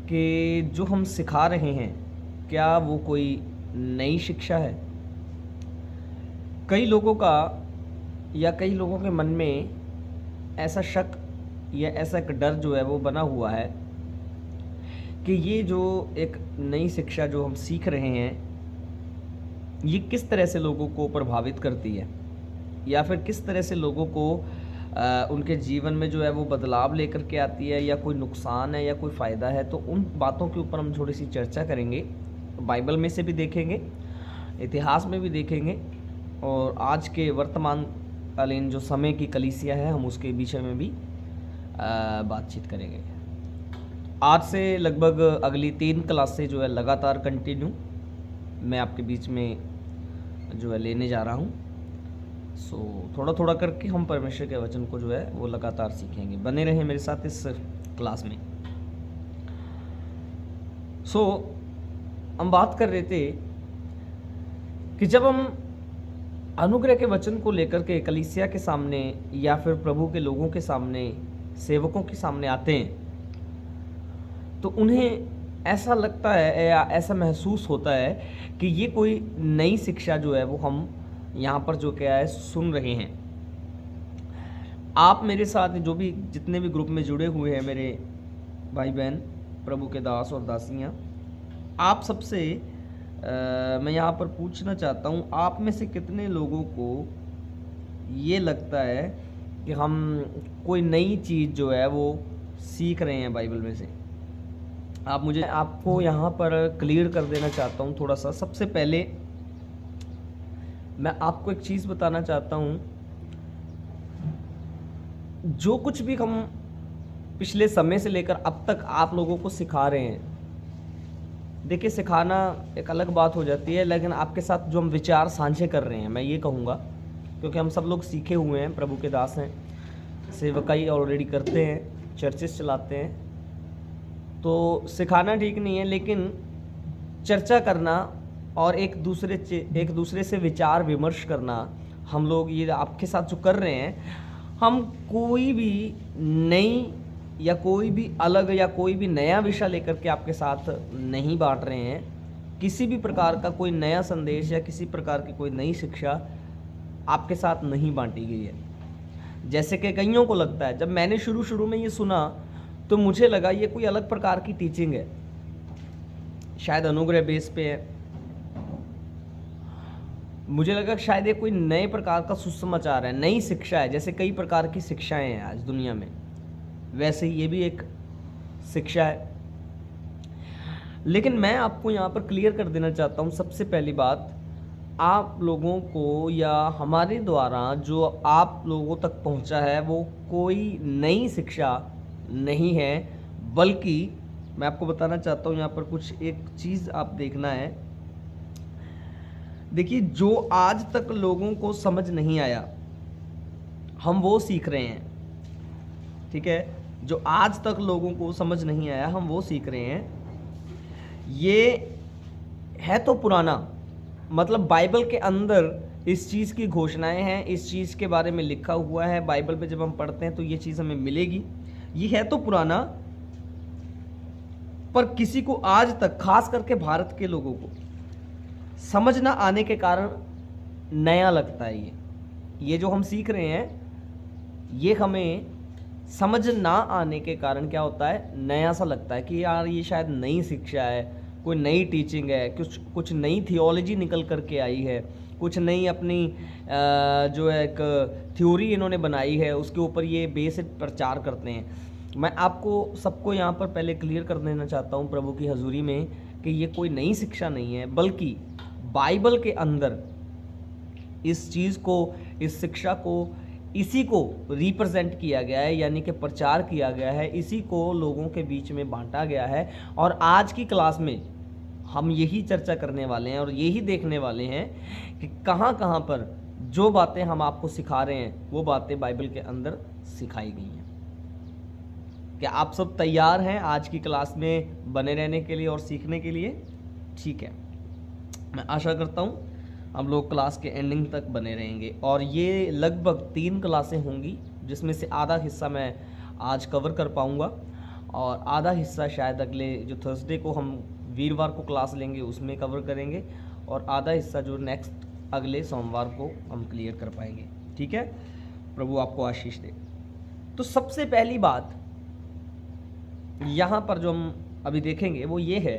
कि जो हम सिखा रहे हैं क्या वो कोई नई शिक्षा है। कई लोगों का या कई लोगों के मन में ऐसा शक या ऐसा एक डर जो है वो बना हुआ है कि ये जो एक नई शिक्षा जो हम सीख रहे हैं ये किस तरह से लोगों को प्रभावित करती है या फिर किस तरह से लोगों को उनके जीवन में जो है वो बदलाव लेकर के आती है, या कोई नुकसान है या कोई फ़ायदा है। तो उन बातों के ऊपर हम थोड़ी सी चर्चा करेंगे। बाइबल में से भी देखेंगे, इतिहास में भी देखेंगे, और आज के वर्तमान कालीन जो समय की कलीसिया है हम उसके विषय में भी बातचीत करेंगे। आज से लगभग अगली 3 क्लासें जो है लगातार कंटिन्यू मैं आपके बीच में जो है लेने जा रहा हूँ। सो थोड़ा थोड़ा करके हम परमेश्वर के वचन को जो है वो लगातार सीखेंगे। बने रहें मेरे साथ इस क्लास में। सो हम बात कर रहे थे कि जब हम अनुग्रह के वचन को लेकर के कलीसिया के सामने या फिर प्रभु के लोगों के सामने, सेवकों के सामने आते हैं तो उन्हें ऐसा लगता है या ऐसा महसूस होता है कि ये कोई नई शिक्षा जो है वो हम यहाँ पर जो क्या है सुन रहे हैं। आप मेरे साथ जो भी जितने भी ग्रुप में जुड़े हुए हैं मेरे भाई बहन, प्रभु के दास और दासियाँ, आप सबसे मैं यहाँ पर पूछना चाहता हूँ, आप में से कितने लोगों को ये लगता है कि हम कोई नई चीज़ जो है वो सीख रहे हैं बाइबल में से। आप मुझे आपको यहाँ पर क्लियर कर देना चाहता हूँ थोड़ा सा। सबसे पहले मैं आपको एक चीज़ बताना चाहता हूँ, जो कुछ भी हम पिछले समय से लेकर अब तक आप लोगों को सिखा रहे हैं, देखिए सिखाना एक अलग बात हो जाती है, लेकिन आपके साथ जो हम विचार साझे कर रहे हैं, मैं ये कहूँगा, क्योंकि हम सब लोग सीखे हुए हैं, प्रभु के दास हैं, सेवकाई ऑलरेडी करते हैं, चर्चेस चलाते हैं, तो सिखाना ठीक नहीं है, लेकिन चर्चा करना और एक दूसरे से विचार विमर्श करना, हम लोग ये आपके साथ जो कर रहे हैं, हम कोई भी नई या कोई भी अलग या कोई भी नया विषय लेकर के आपके साथ नहीं बांट रहे हैं। किसी भी प्रकार का कोई नया संदेश या किसी प्रकार की कोई नई शिक्षा आपके साथ नहीं बांटी गई है। जैसे कि कईयों को लगता है, जब मैंने शुरू में ये सुना तो मुझे लगा ये कोई अलग प्रकार की टीचिंग है, शायद अनुग्रह बेस पे है, मुझे लगा शायद ये कोई नए प्रकार का सुसमाचार है, नई शिक्षा है। जैसे कई प्रकार की शिक्षाएं हैं आज दुनिया में, वैसे ही ये भी एक शिक्षा है। लेकिन मैं आपको यहाँ पर क्लियर कर देना चाहता हूँ, सबसे पहली बात, आप लोगों को या हमारे द्वारा जो आप लोगों तक पहुँचा है वो कोई नई शिक्षा नहीं है, बल्कि मैं आपको बताना चाहता हूँ यहाँ पर कुछ एक चीज़ आप देखना है। देखिए, जो आज तक लोगों को समझ नहीं आया हम वो सीख रहे हैं, ठीक है। जो आज तक लोगों को समझ नहीं आया हम वो सीख रहे हैं। ये है तो पुराना, मतलब बाइबल के अंदर इस चीज़ की घोषणाएं हैं, इस चीज़ के बारे में लिखा हुआ है बाइबल में, जब हम पढ़ते हैं तो ये चीज़ हमें मिलेगी। ये है तो पुराना, पर किसी को आज तक, खास करके भारत के लोगों को समझ ना आने के कारण नया लगता है। ये जो हम सीख रहे हैं ये हमें समझ ना आने के कारण क्या होता है, नया सा लगता है कि यार ये शायद नई शिक्षा है, कोई नई टीचिंग है, कुछ नई थियोलॉजी निकल करके आई है, कुछ नई अपनी जो है एक थ्योरी इन्होंने बनाई है, उसके ऊपर ये बेसिक प्रचार करते हैं। मैं आपको सबको यहाँ पर पहले क्लियर कर देना चाहता हूँ प्रभु की हजूरी में कि ये कोई नई शिक्षा नहीं है, बल्कि बाइबल के अंदर इस चीज़ को, इस शिक्षा को, इसी को रिप्रेजेंट किया गया है, यानी कि प्रचार किया गया है, इसी को लोगों के बीच में बांटा गया है। और आज की क्लास में हम यही चर्चा करने वाले हैं और यही देखने वाले हैं कि कहाँ कहाँ पर जो बातें हम आपको सिखा रहे हैं वो बातें बाइबल के अंदर सिखाई गई हैं। क्या आप सब तैयार हैं आज की क्लास में बने रहने के लिए और सीखने के लिए? ठीक है, मैं आशा करता हूँ हम लोग क्लास के एंडिंग तक बने रहेंगे। और ये लगभग 3 क्लासें होंगी, जिसमें से आधा हिस्सा मैं आज कवर कर पाऊँगा और आधा हिस्सा शायद अगले जो थर्सडे को हम वीरवार को क्लास लेंगे उसमें कवर करेंगे, और आधा हिस्सा जो नेक्स्ट अगले सोमवार को हम क्लियर कर पाएंगे। ठीक है, प्रभु आपको आशीष दे। तो सबसे पहली बात यहाँ पर जो हम अभी देखेंगे वो ये है,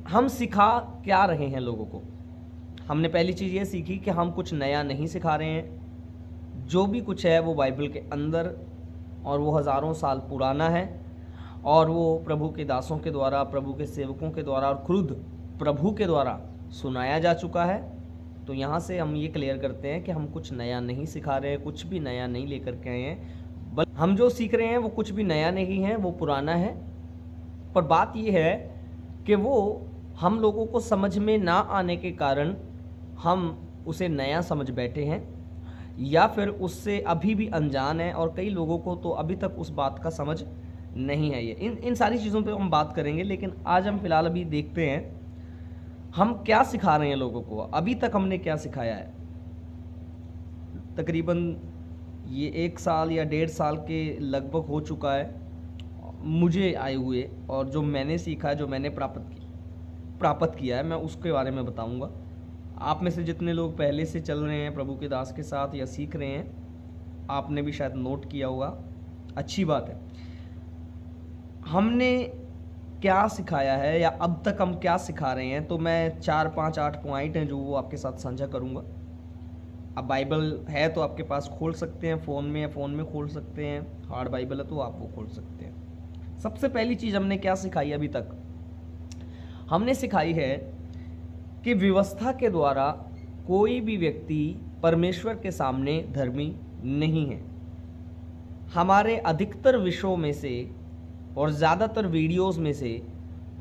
हम सिखा क्या रहे हैं लोगों को। हमने पहली चीज़ ये सीखी कि हम कुछ नया नहीं सिखा रहे हैं, जो भी कुछ है वो बाइबल के अंदर और वो हज़ारों साल पुराना है, और वो प्रभु के दासों के द्वारा, प्रभु के सेवकों के द्वारा और खुद प्रभु के द्वारा सुनाया जा चुका है। तो यहाँ से हम ये क्लियर करते हैं कि हम कुछ नया नहीं सिखा रहे हैं, कुछ भी नया नहीं लेकर के आए हैं, बल्कि हम जो सीख रहे हैं वो कुछ भी नया नहीं है, वो पुराना है। पर बात ये है कि वो हम लोगों को समझ में ना आने के कारण हम उसे नया समझ बैठे हैं, या फिर उससे अभी भी अनजान है, और कई लोगों को तो अभी तक उस बात का समझ नहीं है। ये इन सारी चीज़ों पे हम बात करेंगे, लेकिन आज हम फिलहाल अभी देखते हैं हम क्या सिखा रहे हैं लोगों को। अभी तक हमने क्या सिखाया है। तकरीबन ये 1 साल या 1.5 साल के लगभग हो चुका है मुझे आए हुए, और जो मैंने सीखा, जो मैंने प्राप्त किया है, मैं उसके बारे में बताऊंगा। आप में से जितने लोग पहले से चल रहे हैं प्रभु के दास के साथ या सीख रहे हैं, आपने भी शायद नोट किया होगा, अच्छी बात है। हमने क्या सिखाया है या अब तक हम क्या सिखा रहे हैं, तो मैं 4, 5, 8 पॉइंट हैं जो वो आपके साथ साझा करूंगा। अब बाइबल है तो आपके पास खोल सकते हैं, फ़ोन में, या फ़ोन में खोल सकते हैं, हार्ड बाइबल है तो आप वो खोल सकते हैं। सबसे पहली चीज़ हमने क्या सिखाई अभी तक, हमने सिखाई है कि व्यवस्था के द्वारा कोई भी व्यक्ति परमेश्वर के सामने धर्मी नहीं है। हमारे अधिकतर विषयों में से और ज़्यादातर वीडियोस में से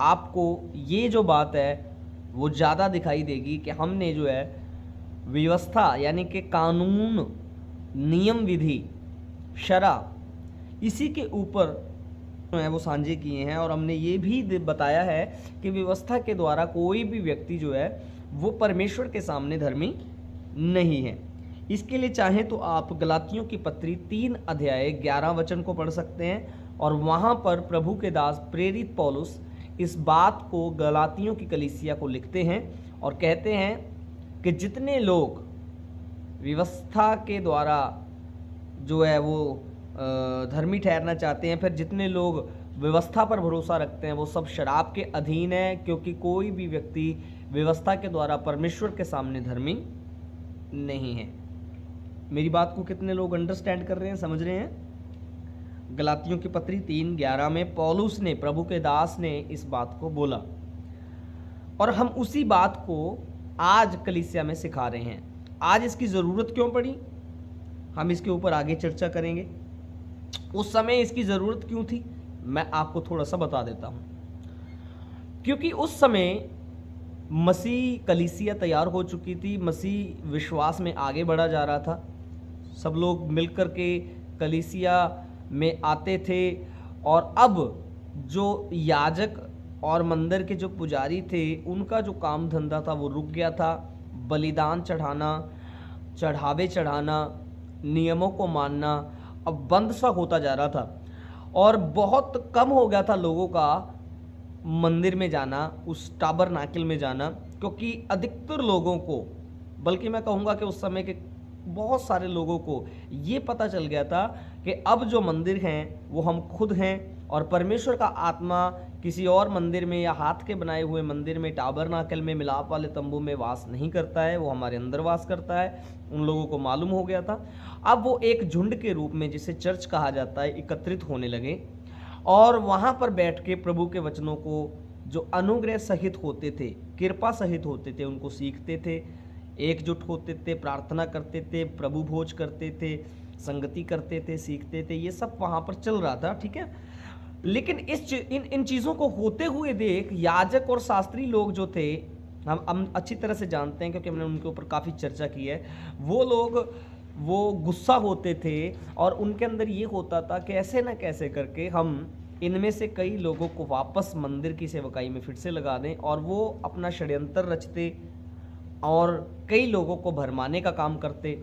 आपको ये जो बात है वो ज़्यादा दिखाई देगी कि हमने जो है व्यवस्था यानी कि कानून, नियम विधि, शरा, इसी के ऊपर जो है वो साझे किए हैं। और हमने ये भी बताया है कि व्यवस्था के द्वारा कोई भी व्यक्ति जो है वो परमेश्वर के सामने धर्मी नहीं है। इसके लिए चाहे तो आप गलातियों की पत्री 3 अध्याय 11 वचन को पढ़ सकते हैं, और वहाँ पर प्रभु के दास प्रेरित पौलुस इस बात को गलातियों की कलीसिया को लिखते हैं और कहते हैं कि जितने लोग व्यवस्था के द्वारा जो है वो धर्मी ठहरना चाहते हैं, फिर जितने लोग व्यवस्था पर भरोसा रखते हैं, वो सब शराब के अधीन है, क्योंकि कोई भी व्यक्ति व्यवस्था के द्वारा परमेश्वर के सामने धर्मी नहीं है। मेरी बात को कितने लोग अंडरस्टैंड कर रहे हैं, समझ रहे हैं? गलातियों की पत्री 3:11 में पौलुस ने, प्रभु के दास ने इस बात को बोला, और हम उसी बात को आज कलीसिया में सिखा रहे हैं। आज इसकी ज़रूरत क्यों पड़ी, हम इसके ऊपर आगे चर्चा करेंगे। उस समय इसकी ज़रूरत क्यों थी, मैं आपको थोड़ा सा बता देता हूँ। क्योंकि उस समय मसीह कलीसिया तैयार हो चुकी थी, मसीह विश्वास में आगे बढ़ा जा रहा था, सब लोग मिलकर के कलीसिया में आते थे, और अब जो याजक और मंदिर के जो पुजारी थे उनका जो काम धंधा था वो रुक गया था। बलिदान चढ़ाना, चढ़ावे चढ़ाना, नियमों को मानना अब बंद सा होता जा रहा था, और बहुत कम हो गया था लोगों का मंदिर में जाना, उस टाबरनाकिल में जाना, क्योंकि अधिकतर लोगों को, बल्कि मैं कहूँगा कि उस समय के बहुत सारे लोगों को ये पता चल गया था कि अब जो मंदिर हैं वो हम खुद हैं, और परमेश्वर का आत्मा किसी और मंदिर में या हाथ के बनाए हुए मंदिर में, टाबरनाकल में, मिलाप वाले तंबू में वास नहीं करता है, वो हमारे अंदर वास करता है। उन लोगों को मालूम हो गया था। अब वो एक झुंड के रूप में, जिसे चर्च कहा जाता है, एकत्रित होने लगे, और वहाँ पर बैठ के प्रभु के वचनों को जो अनुग्रह सहित होते थे, कृपा सहित होते थे, उनको सीखते थे, एकजुट होते थे, प्रार्थना करते थे, प्रभु भोज करते थे, संगति करते थे, सीखते थे। ये सब वहाँ पर चल रहा था, ठीक है। लेकिन इन चीज़ों को होते हुए देख याजक और शास्त्री लोग जो थे, हम अच्छी तरह से जानते हैं क्योंकि हमने उनके ऊपर काफ़ी चर्चा की है, वो लोग वो गुस्सा होते थे, और उनके अंदर ये होता था कि ऐसे ना कैसे करके हम इनमें से कई लोगों को वापस मंदिर की सेवकाई में फिर से लगा दें, और वो अपना षड्यंत्र रचते और कई लोगों को भरमाने का काम करते,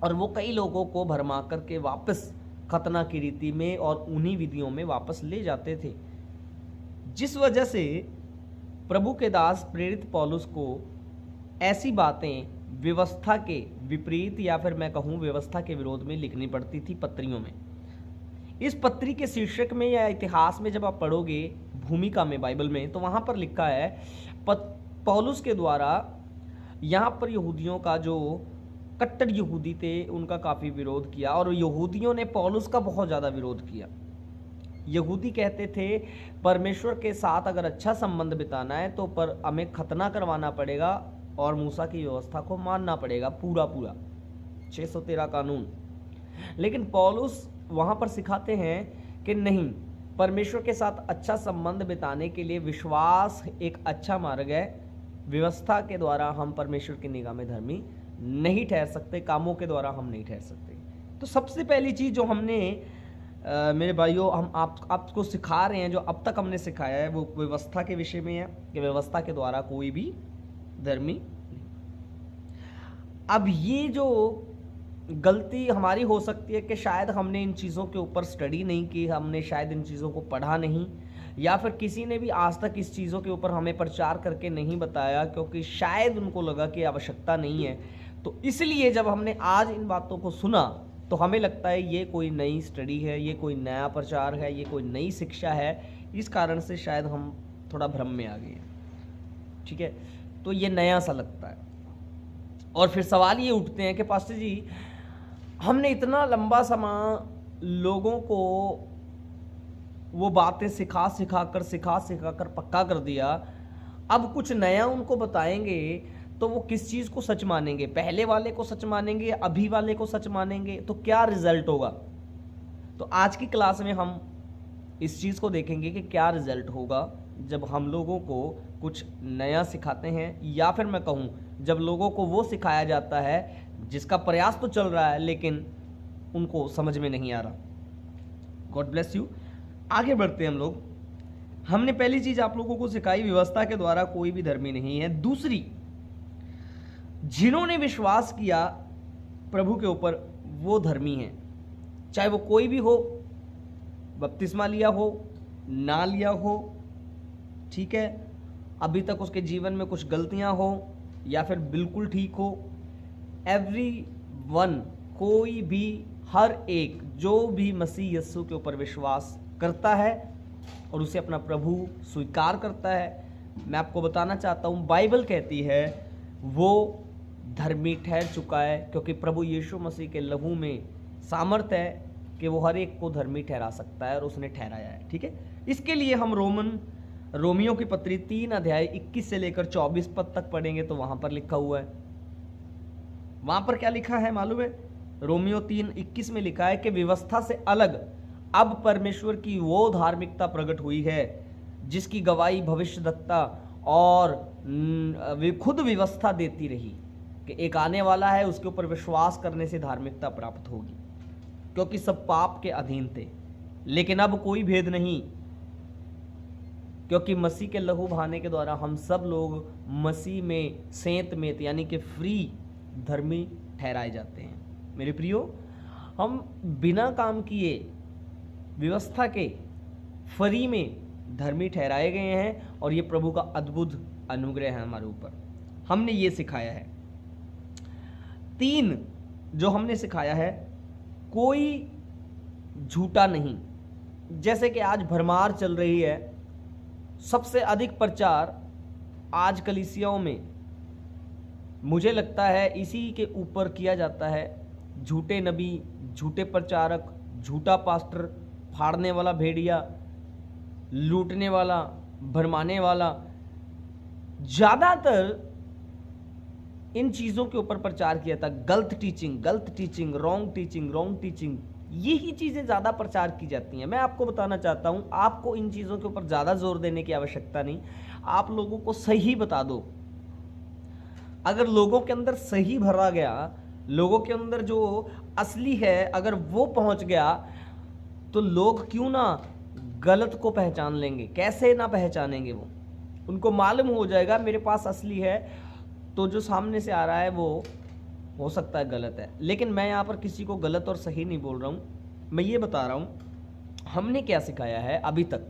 और वो कई लोगों को भरमा करके वापस खतना की रीति में और उन्हीं विधियों में वापस ले जाते थे, जिस वजह से प्रभु के दास प्रेरित पौलुस को ऐसी बातें व्यवस्था के विपरीत या फिर मैं कहूँ व्यवस्था के विरोध में लिखनी पड़ती थी पत्रियों में। इस पत्री के शीर्षक में या इतिहास में जब आप पढ़ोगे भूमिका में बाइबल में, तो वहाँ पर लिखा है पौलुस के द्वारा यहाँ पर यहूदियों का जो कट्टर यहूदी थे उनका काफ़ी विरोध किया, और यहूदियों ने पौलुस का बहुत ज़्यादा विरोध किया। यहूदी कहते थे परमेश्वर के साथ अगर अच्छा संबंध बिताना है तो पर हमें खतना करवाना पड़ेगा और मूसा की व्यवस्था को मानना पड़ेगा पूरा 613 कानून। लेकिन पौलुस वहाँ पर सिखाते हैं कि नहीं, परमेश्वर के साथ अच्छा संबंध बिताने के लिए विश्वास एक अच्छा मार्ग है। व्यवस्था के द्वारा हम परमेश्वर की निगाह में धर्मी नहीं ठहर सकते, कामों के द्वारा हम नहीं ठहर सकते। तो सबसे पहली चीज़ जो हमने मेरे भाइयों हम आपको सिखा रहे हैं, जो अब तक हमने सिखाया है, वो व्यवस्था के विषय में है कि व्यवस्था के द्वारा कोई भी धर्मी नहीं। अब ये जो गलती हमारी हो सकती है कि शायद हमने इन चीज़ों के ऊपर स्टडी नहीं की, हमने शायद इन चीज़ों को पढ़ा नहीं, या फिर किसी ने भी आज तक इस चीज़ों के ऊपर हमें प्रचार करके नहीं बताया, क्योंकि शायद उनको लगा कि आवश्यकता नहीं है। तो इसलिए जब हमने आज इन बातों को सुना तो हमें लगता है ये कोई नई स्टडी है, ये कोई नया प्रचार है, ये कोई नई शिक्षा है। इस कारण से शायद हम थोड़ा भ्रम में आ गए, ठीक है। तो ये नया सा लगता है। और फिर सवाल ये उठते हैं कि पास्टर जी, हमने इतना लंबा समय लोगों को वो बातें सिखा सिखा कर पक्का कर दिया, अब कुछ नया उनको बताएंगे तो वो किस चीज़ को सच मानेंगे? पहले वाले को सच मानेंगे, अभी वाले को सच मानेंगे? तो क्या रिजल्ट होगा? तो आज की क्लास में हम इस चीज़ को देखेंगे कि क्या रिजल्ट होगा जब हम लोगों को कुछ नया सिखाते हैं, या फिर मैं कहूँ जब लोगों को वो सिखाया जाता है जिसका प्रयास तो चल रहा है लेकिन उनको समझ में नहीं आ रहा। God bless you. आगे बढ़ते हैं हम लोग। हमने पहली चीज़ आप लोगों को सिखाई, व्यवस्था के द्वारा कोई भी धर्मी नहीं है। दूसरी, जिन्होंने विश्वास किया प्रभु के ऊपर वो धर्मी हैं, चाहे वो कोई भी हो, बपतिस्मा लिया हो ना लिया हो, ठीक है, अभी तक उसके जीवन में कुछ गलतियां हो या फिर बिल्कुल ठीक हो। एवरीवन, कोई भी, हर एक जो भी मसीह यीशु के ऊपर विश्वास करता है और उसे अपना प्रभु स्वीकार करता है, मैं आपको बताना चाहता हूँ बाइबल कहती है वो धर्मी ठहर चुका है, क्योंकि प्रभु यीशु मसीह के लहू में सामर्थ्य है कि वो हर एक को धर्मी ठहरा सकता है, और उसने ठहराया है, ठीक है। इसके लिए हम रोमियो की पत्री 3 अध्याय 21 से लेकर 24 पद तक पढ़ेंगे तो वहां पर लिखा हुआ है। वहां पर क्या लिखा है मालूम है? रोमियो 3:21 में लिखा है कि व्यवस्था से अलग अब परमेश्वर की वो धार्मिकता प्रकट हुई है जिसकी गवाही भविष्यद्वक्ता और खुद व्यवस्था देती रही कि एक आने वाला है, उसके ऊपर विश्वास करने से धार्मिकता प्राप्त होगी, क्योंकि सब पाप के अधीन थे। लेकिन अब कोई भेद नहीं, क्योंकि मसीह के लहू बहाने के द्वारा हम सब लोग मसीह में सेंत में यानी कि फ्री धर्मी ठहराए जाते हैं। मेरे प्रियो, हम बिना काम किए व्यवस्था के फ्री में धर्मी ठहराए गए हैं, और ये प्रभु का अद्भुत अनुग्रह है हमारे ऊपर। हमने ये सिखाया है। 3 जो हमने सिखाया है, कोई झूठा नहीं। जैसे कि आज भरमार चल रही है, सबसे अधिक प्रचार आज कलीसियाओं में मुझे लगता है इसी के ऊपर किया जाता है। झूठे नबी, झूठे प्रचारक, झूठा पास्टर, फाड़ने वाला भेड़िया, लूटने वाला, भरमाने वाला, ज़्यादातर इन चीज़ों के ऊपर प्रचार किया था। गलत टीचिंग, रॉन्ग टीचिंग, यही चीज़ें ज़्यादा प्रचार की जाती हैं। मैं आपको बताना चाहता हूँ, आपको इन चीज़ों के ऊपर ज़्यादा जोर देने की आवश्यकता नहीं। आप लोगों को सही बता दो। अगर लोगों के अंदर सही भरा गया, लोगों के अंदर जो असली है अगर वो पहुँच गया, तो लोग क्यों ना गलत को पहचान लेंगे। कैसे ना पहचानेंगे? वो उनको मालूम हो जाएगा मेरे पास असली है, तो जो सामने से आ रहा है वो हो सकता है गलत है। लेकिन मैं यहाँ पर किसी को गलत और सही नहीं बोल रहा हूँ, मैं ये बता रहा हूँ हमने क्या सिखाया है अभी तक,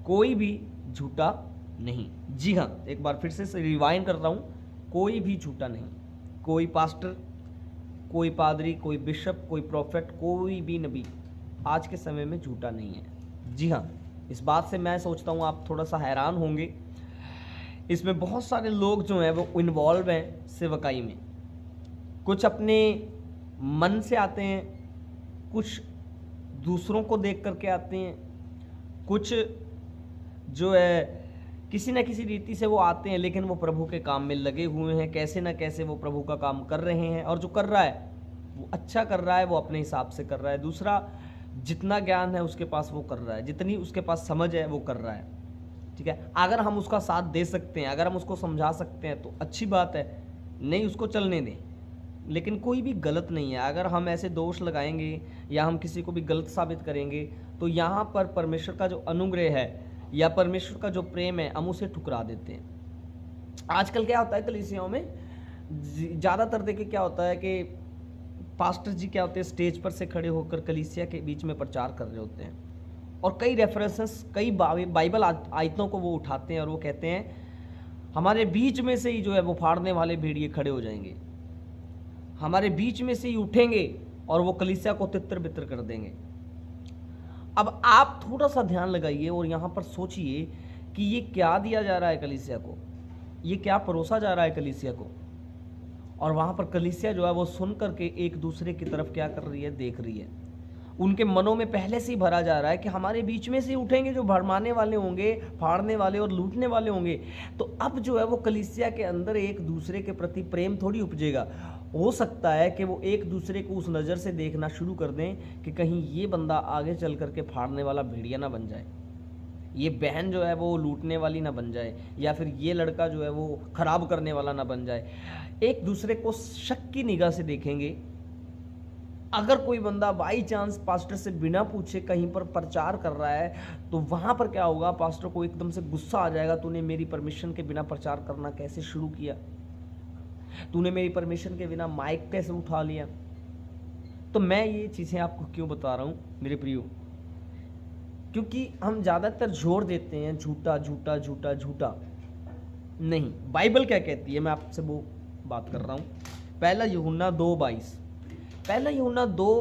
कोई भी झूठा नहीं। जी हाँ, एक बार फिर से रिवाइंड कर रहा हूँ, कोई भी झूठा नहीं। कोई पास्टर, कोई पादरी, कोई बिशप, कोई प्रोफेट, कोई भी नबी आज के समय में झूठा नहीं है। जी हाँ, इस बात से मैं सोचता हूँ आप थोड़ा सा हैरान होंगे। इसमें बहुत सारे लोग जो हैं वो इन्वॉल्व हैं सेवकाई में। कुछ अपने मन से आते हैं, कुछ दूसरों को देख करके आते हैं, कुछ जो है किसी न किसी रीति से वो आते हैं, लेकिन वो प्रभु के काम में लगे हुए हैं। कैसे ना कैसे वो प्रभु का काम कर रहे हैं, और जो कर रहा है वो अच्छा कर रहा है, वो अपने हिसाब से कर रहा है। दूसरा, जितना ज्ञान है उसके पास वो कर रहा है, जितनी उसके पास समझ है वो कर रहा है। ठीक है, अगर हम उसका साथ दे सकते हैं, अगर हम उसको समझा सकते हैं तो अच्छी बात है, नहीं उसको चलने दें। लेकिन कोई भी गलत नहीं है। अगर हम ऐसे दोष लगाएंगे या हम किसी को भी गलत साबित करेंगे तो यहाँ पर परमेश्वर का जो अनुग्रह है या परमेश्वर का जो प्रेम है हम उसे ठुकरा देते हैं। आजकल क्या होता है कलीसियाओं में, ज़्यादातर देखिए क्या होता है कि पास्टर जी क्या होते हैं, स्टेज पर से खड़े होकर कलीसिया के बीच में प्रचार कर रहे होते हैं और कई रेफरेंसेस, कई बाइबल आयतों को वो उठाते हैं और वो कहते हैं हमारे बीच में से ही जो है वो फाड़ने वाले भेड़िए खड़े हो जाएंगे, हमारे बीच में से ही उठेंगे और वो कलीसिया को तितर बितर कर देंगे। अब आप थोड़ा सा ध्यान लगाइए और यहाँ पर सोचिए कि ये क्या दिया जा रहा है कलीसिया को, ये क्या परोसा जा रहा है कलीसिया को। और वहाँ पर कलीसिया जो है वो सुन करके एक दूसरे की तरफ क्या कर रही है, देख रही है। उनके मनों में पहले से ही भरा जा रहा है कि हमारे बीच में से उठेंगे जो भरमाने वाले होंगे, फाड़ने वाले और लूटने वाले होंगे। तो अब जो है वो कलीसिया के अंदर एक दूसरे के प्रति प्रेम थोड़ी उपजेगा। हो सकता है कि वो एक दूसरे को उस नज़र से देखना शुरू कर दें कि कहीं ये बंदा आगे चल करके फाड़ने वाला भेड़िया ना बन जाए, ये बहन जो है वो लूटने वाली ना बन जाए, या फिर ये लड़का जो है वो खराब करने वाला ना बन जाए। एक दूसरे को शक की निगाह से देखेंगे। अगर कोई बंदा बाई चांस पास्टर से बिना पूछे कहीं पर प्रचार कर रहा है तो वहाँ पर क्या होगा, पास्टर को एकदम से गुस्सा आ जाएगा, तूने मेरी परमिशन के बिना प्रचार करना कैसे शुरू किया, तूने मेरी परमिशन के बिना माइक कैसे उठा लिया। तो मैं ये चीज़ें आपको क्यों बता रहा हूँ मेरे प्रियो, क्योंकि हम ज़्यादातर जोर देते हैं झूठा झूठा झूठा झूठा। नहीं, बाइबल क्या कहती है, मैं आपसे वो बात कर रहा हूँ। पहला यूहन्ना 2:22, पहला यूहन्ना 2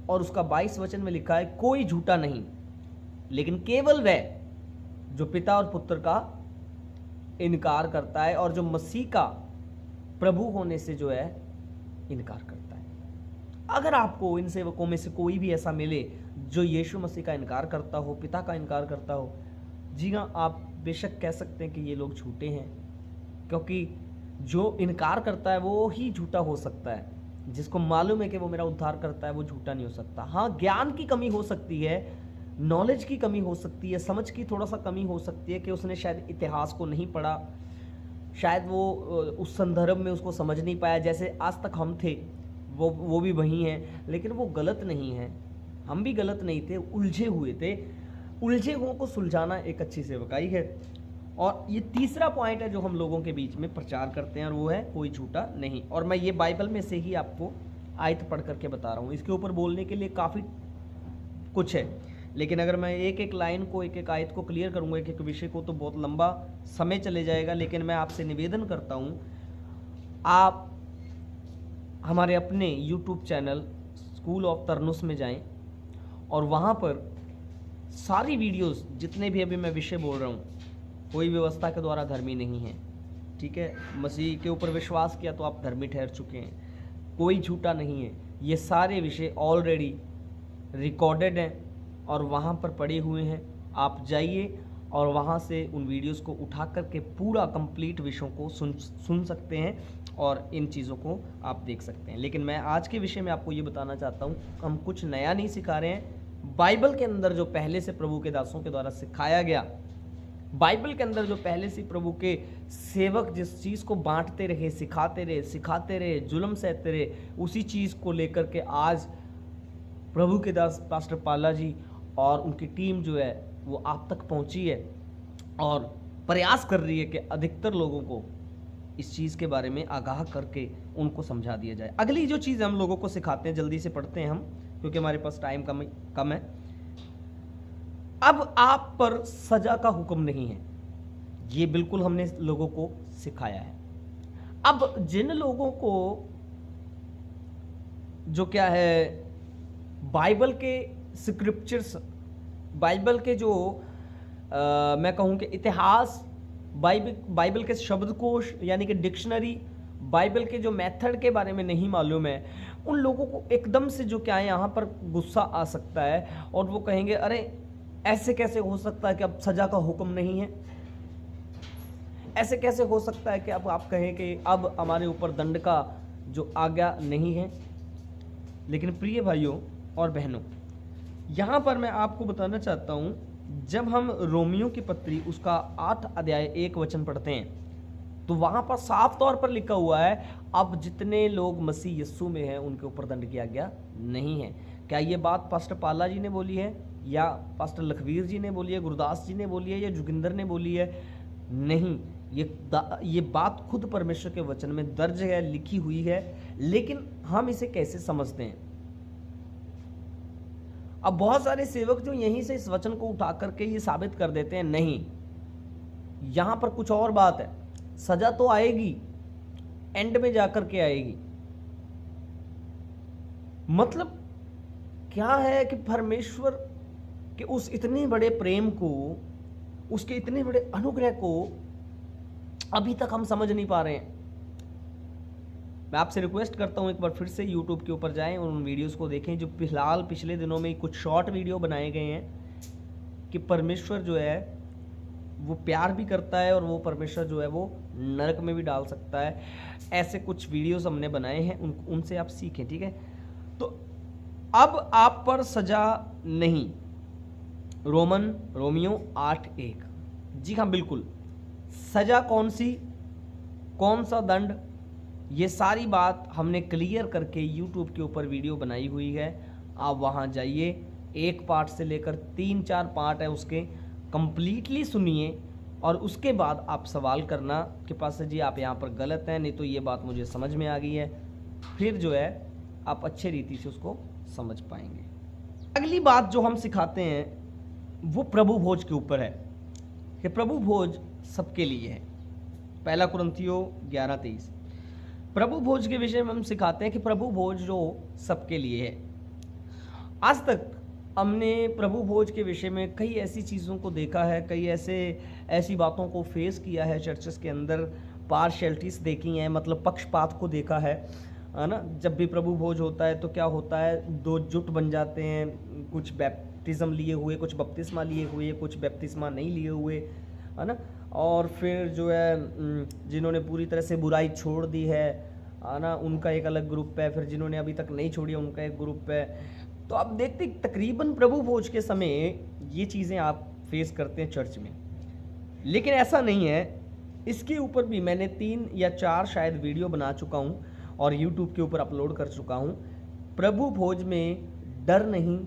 और उसका 22 वचन में लिखा है, कोई झूठा नहीं लेकिन केवल वह जो पिता और पुत्र का इनकार करता है और जो मसीह का प्रभु होने से जो है इनकार करता है। अगर आपको इन सेवकों में से कोई भी ऐसा मिले जो यीशु मसीह का इनकार करता हो, पिता का इनकार करता हो, जी हाँ, आप बेशक कह सकते हैं कि ये लोग झूठे हैं, क्योंकि जो इनकार करता है वो ही झूठा हो सकता है। जिसको मालूम है कि वो मेरा उद्धार करता है वो झूठा नहीं हो सकता। हाँ, ज्ञान की कमी हो सकती है, नॉलेज की कमी हो सकती है, समझ की थोड़ा सा कमी हो सकती है कि उसने शायद इतिहास को नहीं पढ़ा, शायद वो उस संदर्भ में उसको समझ नहीं पाया। जैसे आज तक हम थे, वो भी वही हैं, लेकिन वो गलत नहीं है, हम भी गलत नहीं थे, उलझे हुए थे। उलझे हुओं को सुलझाना एक अच्छी सेवकाई है। और ये तीसरा पॉइंट है जो हम लोगों के बीच में प्रचार करते हैं, और वो है कोई झूठा नहीं। और मैं ये बाइबल में से ही आपको आयत पढ़ करके बता रहा हूँ। इसके ऊपर बोलने के लिए काफ़ी कुछ है, लेकिन अगर मैं एक एक लाइन को, एक एक आयत को क्लियर करूँगा, एक एक विषय को, तो बहुत लंबा समय चले जाएगा। लेकिन मैं आपसे निवेदन करता हूँ, आप हमारे अपने यूट्यूब चैनल स्कूल ऑफ तरनुस में जाएं और वहाँ पर सारी वीडियोस, जितने भी अभी मैं विषय बोल रहा हूँ, कोई व्यवस्था के द्वारा धर्मी नहीं है, ठीक है। मसीह के ऊपर विश्वास किया तो आप धर्मी ठहर चुके हैं, कोई झूठा नहीं है। ये सारे विषय ऑलरेडी रिकॉर्डेड हैं और वहाँ पर पड़े हुए हैं। आप जाइए और वहाँ से उन वीडियोस को उठा करके पूरा कंप्लीट विषयों को सुन सकते हैं और इन चीज़ों को आप देख सकते हैं। लेकिन मैं आज के विषय में आपको ये बताना चाहता हूँ, हम कुछ नया नहीं सिखा रहे हैं। बाइबल के अंदर जो पहले से प्रभु के दासों के द्वारा सिखाया गया, बाइबल के अंदर जो पहले से प्रभु के सेवक जिस चीज़ को बांटते रहे, सिखाते रहे, जुल्म सहते रहे, उसी चीज़ को लेकर के आज प्रभु के दास पास्टर पाला जी और उनकी टीम जो है वो आप तक पहुंची है और प्रयास कर रही है कि अधिकतर लोगों को इस चीज़ के बारे में आगाह करके उनको समझा दिया जाए। अगली जो चीज़ हम लोगों को सिखाते हैं, जल्दी से पढ़ते हैं हम, क्योंकि हमारे पास टाइम कम है। अब आप पर सजा का हुक्म नहीं है, ये बिल्कुल हमने लोगों को सिखाया है। अब जिन लोगों को जो क्या है बाइबल के स्क्रिप्चर्स, बाइबल के जो मैं कहूँ कि इतिहास, बाइबल के शब्दकोश यानी कि डिक्शनरी, बाइबल के जो मेथड के बारे में नहीं मालूम है, उन लोगों को एकदम से जो क्या है यहाँ पर गुस्सा आ सकता है और वो कहेंगे अरे ऐसे कैसे हो सकता है कि अब सज़ा का हुक्म नहीं है, ऐसे कैसे हो सकता है कि अब आप कहें कि अब हमारे ऊपर दंड का जो आज्ञा नहीं है। लेकिन प्रिय भाइयों और बहनों, यहाँ पर मैं आपको बताना चाहता हूँ, जब हम रोमियो की पत्री उसका 8 अध्याय 1 वचन पढ़ते हैं तो वहाँ पर साफ तौर पर लिखा हुआ है अब जितने लोग मसीह यस्सु में हैं उनके ऊपर दंड की आज्ञा नहीं है। क्या ये बात पास्टर पाला जी ने बोली है या पास्टर लखवीर जी ने बोली है, गुरदास जी ने बोली है या जोगिंदर ने बोली है? नहीं, ये बात खुद परमेश्वर के वचन में दर्ज है, लिखी हुई है। लेकिन हम इसे कैसे समझते हैं? अब बहुत सारे सेवक जो यहीं से इस वचन को उठा करके ये साबित कर देते हैं नहीं, यहां पर कुछ और बात है, सजा तो आएगी, एंड में जाकर के आएगी। मतलब क्या है कि परमेश्वर के उस इतने बड़े प्रेम को, उसके इतने बड़े अनुग्रह को अभी तक हम समझ नहीं पा रहे हैं। मैं आपसे रिक्वेस्ट करता हूं एक बार फिर से YouTube के ऊपर जाएं और उन वीडियोस को देखें जो फिलहाल पिछले दिनों में कुछ शॉर्ट वीडियो बनाए गए हैं कि परमेश्वर जो है वो प्यार भी करता है और वो परमेश्वर जो है वो नरक में भी डाल सकता है। ऐसे कुछ वीडियोस हमने बनाए हैं, उनसे आप सीखें, ठीक है। तो अब आप पर सजा नहीं, रोमियो 8:1, जी हाँ बिल्कुल, सजा कौन सी, कौन सा दंड, ये सारी बात हमने क्लियर करके YouTube के ऊपर वीडियो बनाई हुई है। आप वहाँ जाइए, एक पार्ट से लेकर 3-4 पार्ट है उसके, कंप्लीटली सुनिए और उसके बाद आप सवाल करना कि पास्टर जी आप यहाँ पर गलत हैं, नहीं तो ये बात मुझे समझ में आ गई है, फिर जो है आप अच्छे रीति से उसको समझ पाएंगे। अगली बात जो हम सिखाते हैं वो प्रभु भोज के ऊपर है कि प्रभु भोज सबके लिए है। 1 कुरिन्थियों 11:23, प्रभु भोज के विषय में हम सिखाते हैं कि प्रभु भोज जो सबके लिए है। आज तक हमने प्रभु भोज के विषय में कई ऐसी चीज़ों को देखा है, कई ऐसी बातों को फेस किया है चर्चेस के अंदर, पार्शियलिटीज देखी हैं, मतलब पक्षपात को देखा है ना। जब भी प्रभु भोज होता है तो क्या होता है, दो जुट बन जाते हैं, कुछ बैप्टिज्म लिए हुए, कुछ बपतिस्मा लिए हुए, कुछ बैप्तिस्मा नहीं लिए हुए, है ना। और फिर जो है जिन्होंने पूरी तरह से बुराई छोड़ दी है ना, उनका एक अलग ग्रुप है, फिर जिन्होंने अभी तक नहीं छोड़ी उनका एक ग्रुप है। तो आप देखते तकरीबन प्रभु भोज के समय ये चीज़ें आप फेस करते हैं चर्च में। लेकिन ऐसा नहीं है, इसके ऊपर भी मैंने 3 या 4 शायद वीडियो बना चुका हूँ और YouTube के ऊपर अपलोड कर चुका हूँ। प्रभु भोज में डर नहीं,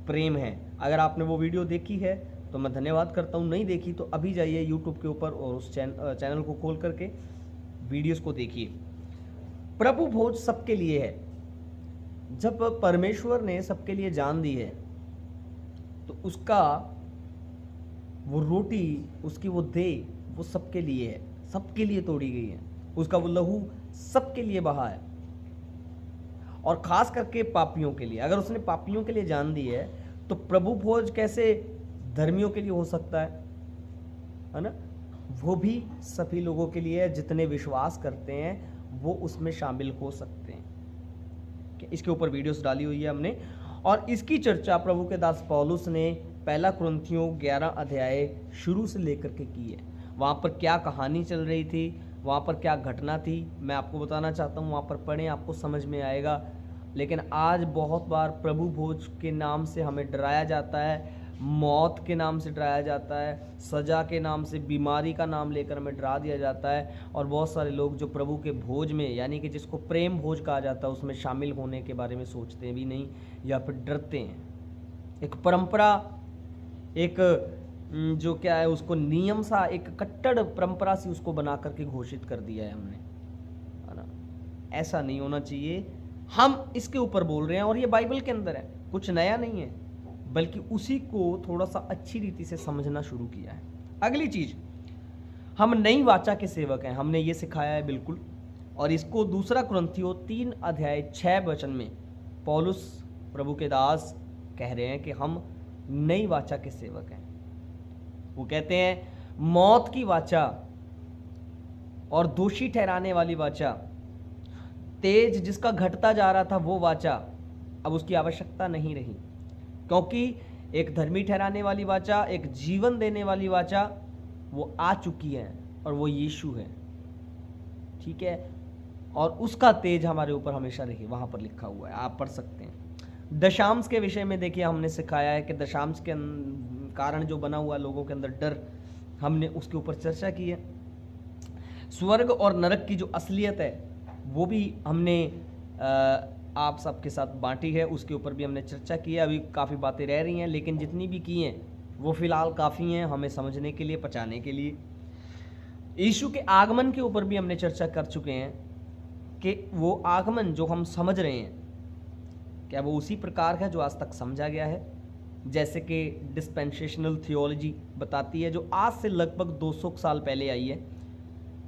प्रेम है। अगर आपने वो वीडियो देखी है तो मैं धन्यवाद करता हूँ, नहीं देखी तो अभी जाइए YouTube के ऊपर और उस चैनल को खोल करके वीडियोस को देखिए। प्रभु भोज सबके लिए है। जब परमेश्वर ने सबके लिए जान दी है तो उसका वो रोटी, उसकी वो देह, वो सबके लिए है, सबके लिए तोड़ी गई है, उसका वो लहू सबके लिए बहा है, और खास करके पापियों के लिए। अगर उसने पापियों के लिए जान दी है तो प्रभु भोज कैसे धर्मियों के लिए हो सकता है ना। वो भी सभी लोगों के लिए है, जितने विश्वास करते हैं वो उसमें शामिल हो सकते हैं। इसके ऊपर वीडियोस डाली हुई है हमने, और इसकी चर्चा प्रभु के दास पौलुस ने 1 कुरिन्थियों 11 अध्याय शुरू से लेकर के की है। वहाँ पर क्या कहानी चल रही थी, वहाँ पर क्या घटना थी, मैं आपको बताना चाहता हूँ। वहाँ पर पढ़ें, आपको समझ में आएगा। लेकिन आज बहुत बार प्रभु भोज के नाम से हमें डराया जाता है, मौत के नाम से डराया जाता है, सज़ा के नाम से, बीमारी का नाम लेकर हमें डरा दिया जाता है। और बहुत सारे लोग जो प्रभु के भोज में, यानी कि जिसको प्रेम भोज कहा जाता है, उसमें शामिल होने के बारे में सोचते भी नहीं या फिर डरते हैं। एक परंपरा, एक जो क्या है उसको नियम सा, एक कट्टर परंपरा सी उसको बना करके घोषित कर दिया है हमने, है ना। ऐसा नहीं होना चाहिए। हम इसके ऊपर बोल रहे हैं और ये बाइबल के अंदर है। कुछ नया नहीं है, बल्कि उसी को थोड़ा सा अच्छी रीति से समझना शुरू किया है। अगली चीज, हम नई वाचा के सेवक हैं, हमने ये सिखाया है बिल्कुल। और इसको दूसरा कुरिन्थियों 3:6 में पौलुस प्रभु के दास कह रहे हैं कि हम नई वाचा के सेवक हैं। वो कहते हैं मौत की वाचा और दोषी ठहराने वाली वाचा, तेज जिसका घटता जा रहा था वो वाचा, अब उसकी आवश्यकता नहीं रही, क्योंकि एक धर्मी ठहराने वाली वाचा, एक जीवन देने वाली वाचा वो आ चुकी है और वो यीशु है। ठीक है, और उसका तेज हमारे ऊपर हमेशा रही, वहां पर लिखा हुआ है, आप पढ़ सकते हैं। दशांश के विषय में देखिए, हमने सिखाया है कि दशांश के कारण जो बना हुआ लोगों के अंदर डर, हमने उसके ऊपर चर्चा की है। स्वर्ग और नरक की जो असलियत है वो भी हमने आप सबके साथ बांटी है, उसके ऊपर भी हमने चर्चा की है। अभी काफ़ी बातें रह रही हैं, लेकिन जितनी भी की हैं वो फिलहाल काफ़ी हैं हमें समझने के लिए, पचाने के लिए। यीशु के आगमन के ऊपर भी हमने चर्चा कर चुके हैं कि वो आगमन जो हम समझ रहे हैं, क्या वो उसी प्रकार है जो आज तक समझा गया है, जैसे कि डिस्पेंसेशनल थियोलॉजी बताती है, जो आज से लगभग 200 साल पहले आई है,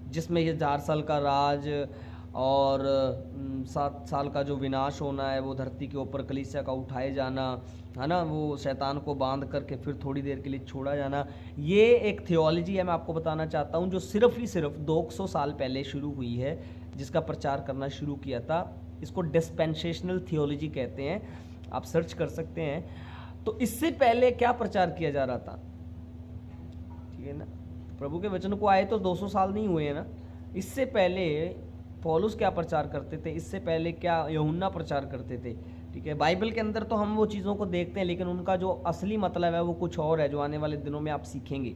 जिसमें ये 1000 साल का राज और 7 साल का जो विनाश होना है, वो धरती के ऊपर कलीसिया का उठाए जाना है ना, वो शैतान को बांध करके फिर थोड़ी देर के लिए छोड़ा जाना, ये एक थियोलॉजी है, मैं आपको बताना चाहता हूँ, जो सिर्फ ही सिर्फ 200 साल पहले शुरू हुई है, जिसका प्रचार करना शुरू किया था। इसको डिस्पेंसेशनल थियोलॉजी कहते हैं, आप सर्च कर सकते हैं। तो इससे पहले क्या प्रचार किया जा रहा था, ठीक है ना, प्रभु के वचन को आए तो 200 साल नहीं हुए हैं ना। इससे पहले पौलुस क्या प्रचार करते थे, इससे पहले क्या यूहन्ना प्रचार करते थे, ठीक है। बाइबल के अंदर तो हम वो चीज़ों को देखते हैं, लेकिन उनका जो असली मतलब है वो कुछ और है, जो आने वाले दिनों में आप सीखेंगे,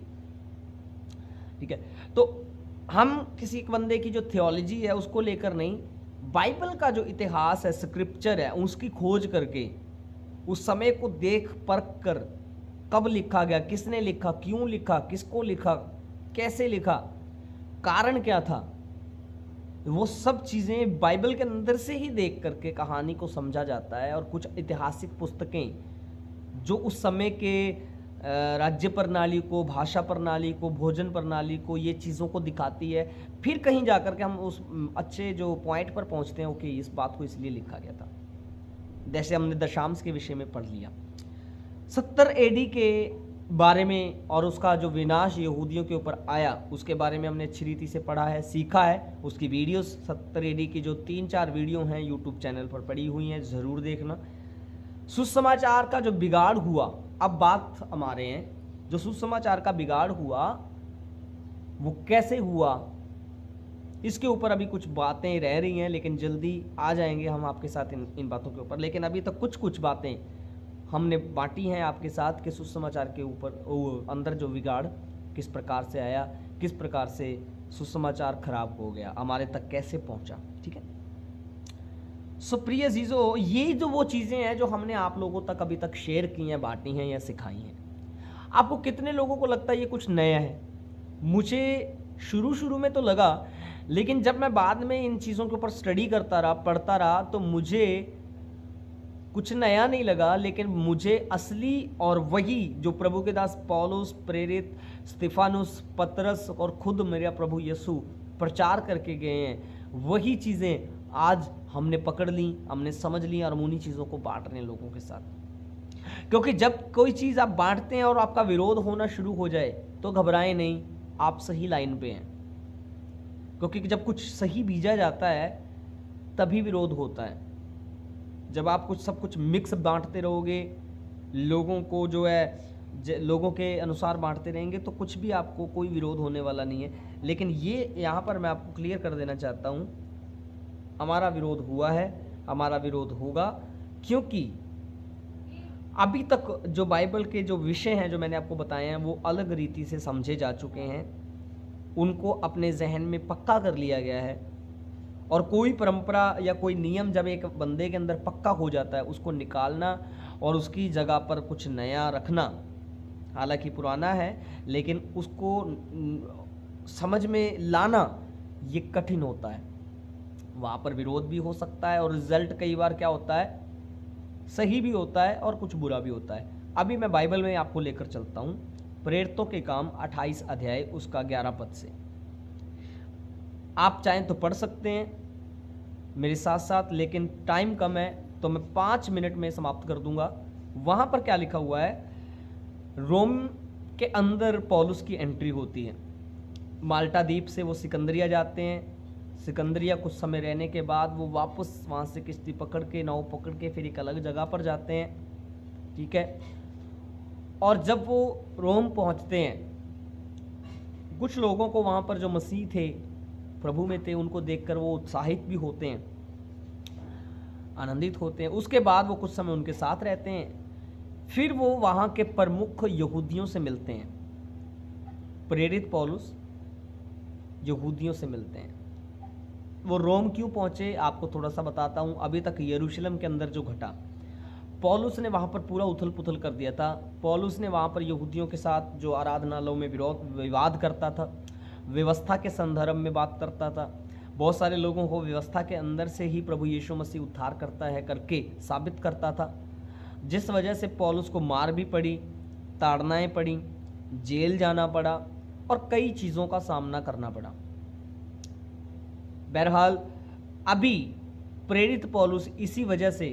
ठीक है। तो हम किसी एक बंदे की जो थियोलॉजी है उसको लेकर नहीं, बाइबल का जो इतिहास है, स्क्रिप्चर है, उसकी खोज करके, उस समय को देख परख कर, कब लिखा गया, किसने लिखा, क्यों लिखा, किसको लिखा, कैसे लिखा, कारण क्या था, वो सब चीज़ें बाइबल के अंदर से ही देख करके कहानी को समझा जाता है। और कुछ ऐतिहासिक पुस्तकें जो उस समय के राज्य प्रणाली को, भाषा प्रणाली को, भोजन प्रणाली को, ये चीज़ों को दिखाती है। फिर कहीं जाकर के हम उस अच्छे जो पॉइंट पर पहुंचते हैं, ओके इस बात को इसलिए लिखा गया था। जैसे हमने दशांश के विषय में पढ़ लिया, 70 AD के बारे में, और उसका जो विनाश यहूदियों के ऊपर आया उसके बारे में हमने अच्छी रीति से पढ़ा है, सीखा है। उसकी वीडियोस 70 AD की जो 3-4 वीडियो हैं यूट्यूब चैनल पर पड़ी हुई हैं, ज़रूर देखना। सुसमाचार का जो बिगाड़ हुआ, अब बात हमारे हैं, जो सुसमाचार का बिगाड़ हुआ वो कैसे हुआ, इसके ऊपर अभी कुछ बातें रह रही हैं, लेकिन जल्दी आ जाएंगे हम आपके साथ इन बातों के ऊपर। लेकिन अभी तक कुछ बातें हमने बांटी हैं आपके साथ कि सुसमाचार के ऊपर अंदर जो बिगाड़ किस प्रकार से आया, किस प्रकार से सुसमाचार खराब हो गया, हमारे तक कैसे पहुंचा, ठीक है। सो प्रिय जीजो, ये जो वो चीज़ें हैं जो हमने आप लोगों तक अभी तक शेयर की हैं, बांटी हैं या सिखाई हैं, आपको कितने लोगों को लगता है ये कुछ नया है? मुझे शुरू में तो लगा, लेकिन जब मैं बाद में इन चीज़ों के ऊपर स्टडी करता रहा, पढ़ता रहा, तो मुझे कुछ नया नहीं लगा। लेकिन मुझे असली और वही जो प्रभु के दास पौलुस, प्रेरित, स्तिफानुस, पतरस और खुद मेरा प्रभु यीशु प्रचार करके गए हैं, वही चीज़ें आज हमने पकड़ ली, हमने समझ ली, और हम उन्हीं चीज़ों को बांट रहे हैं लोगों के साथ। क्योंकि जब कोई चीज़ आप बांटते हैं और आपका विरोध होना शुरू हो जाए तो घबराएं नहीं, आप सही लाइन पे हैं। क्योंकि जब कुछ सही बीजा जाता है तभी विरोध होता है। जब आप सब कुछ मिक्स बांटते रहोगे, लोगों को जो है लोगों के अनुसार बांटते रहेंगे, तो कुछ भी आपको कोई विरोध होने वाला नहीं है। लेकिन ये यहाँ पर मैं आपको क्लियर कर देना चाहता हूँ, हमारा विरोध हुआ है, हमारा विरोध होगा, क्योंकि अभी तक जो बाइबल के जो विषय हैं जो मैंने आपको बताए हैं वो अलग रीति से समझे जा चुके हैं, उनको अपने जहन में पक्का कर लिया गया है। और कोई परंपरा या कोई नियम जब एक बंदे के अंदर पक्का हो जाता है, उसको निकालना और उसकी जगह पर कुछ नया रखना, हालांकि पुराना है लेकिन उसको समझ में लाना ये कठिन होता है। वहाँ पर विरोध भी हो सकता है और रिजल्ट कई बार क्या होता है, सही भी होता है और कुछ बुरा भी होता है। अभी मैं बाइबल में आपको लेकर चलता हूँ प्रेरितों के काम 28 अध्याय उसका 11 पद से। आप चाहें तो पढ़ सकते हैं मेरे साथ साथ, लेकिन टाइम कम है तो मैं 5 मिनट में समाप्त कर दूंगा। वहाँ पर क्या लिखा हुआ है, रोम के अंदर पौलुस की एंट्री होती है। माल्टा द्वीप से वो सिकंदरिया जाते हैं। सिकंदरिया कुछ समय रहने के बाद वो वापस वहाँ से किश्ती पकड़ के, नाव पकड़ के फिर एक अलग जगह पर जाते हैं, ठीक है। और जब वो रोम पहुँचते हैं, कुछ लोगों को वहाँ पर जो मसीह थे, प्रभु में थे, उनको देखकर वो उत्साहित भी होते हैं, आनंदित होते हैं। उसके बाद वो कुछ समय उनके साथ रहते हैं। फिर वो वहाँ के प्रमुख यहूदियों से मिलते हैं। प्रेरित पौलुस यहूदियों से मिलते हैं। वो रोम क्यों पहुँचे आपको थोड़ा सा बताता हूँ। अभी तक यरूशलेम के अंदर जो घटा, पौलुस ने वहाँ पर पूरा उथल पुथल कर दिया था। पौलुस ने वहाँ पर यहूदियों के साथ जो आराधनालयों में विवाद करता था, व्यवस्था के संदर्भ में बात करता था। बहुत सारे लोगों को व्यवस्था के अंदर से ही प्रभु यीशु मसीह उद्धार करता है करके साबित करता था, जिस वजह से पौलुस को मार भी पड़ी, ताड़नाएं पड़ी, जेल जाना पड़ा और कई चीज़ों का सामना करना पड़ा। बहरहाल अभी प्रेरित पौलुस इसी वजह से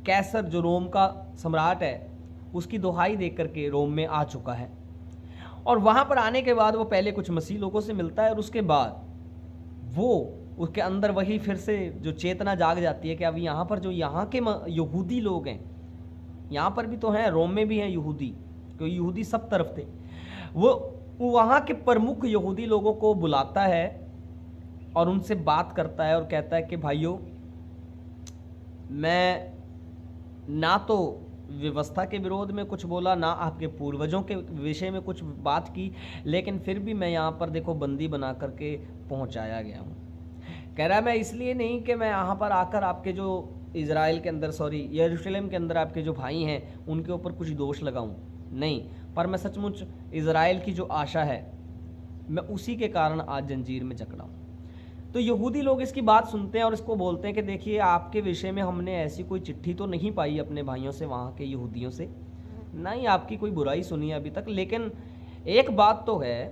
कैसर जो रोम का सम्राट है उसकी दुहाई देख करके रोम में आ चुका है। और वहाँ पर आने के बाद वो पहले कुछ मसीह लोगों से मिलता है और उसके बाद वो उसके अंदर वही फिर से जो चेतना जाग जाती है कि अब यहाँ पर जो यहाँ के यहूदी लोग हैं, यहाँ पर भी तो हैं, रोम में भी हैं यहूदी, क्योंकि यहूदी सब तरफ थे। वो वहाँ के प्रमुख यहूदी लोगों को बुलाता है और उनसे बात करता है और कहता है कि भाइयों, मैं ना तो व्यवस्था के विरोध में कुछ बोला, ना आपके पूर्वजों के विषय में कुछ बात की, लेकिन फिर भी मैं यहाँ पर देखो बंदी बना करके पहुँचाया गया हूँ। कह रहा है मैं इसलिए नहीं कि मैं यहाँ पर आकर आपके जो इज़राइल के अंदर यरूशलेम के अंदर आपके जो भाई हैं उनके ऊपर कुछ दोष लगाऊँ, नहीं, पर मैं सचमुच इज़राइल की जो आशा है मैं उसी के कारण आज जंजीर में जकड़ा हूँ। तो यहूदी लोग इसकी बात सुनते हैं और इसको बोलते हैं कि देखिए आपके विषय में हमने ऐसी कोई चिट्ठी तो नहीं पाई अपने भाइयों से, वहाँ के यहूदियों से, ना ही आपकी कोई बुराई सुनी है अभी तक, लेकिन एक बात तो है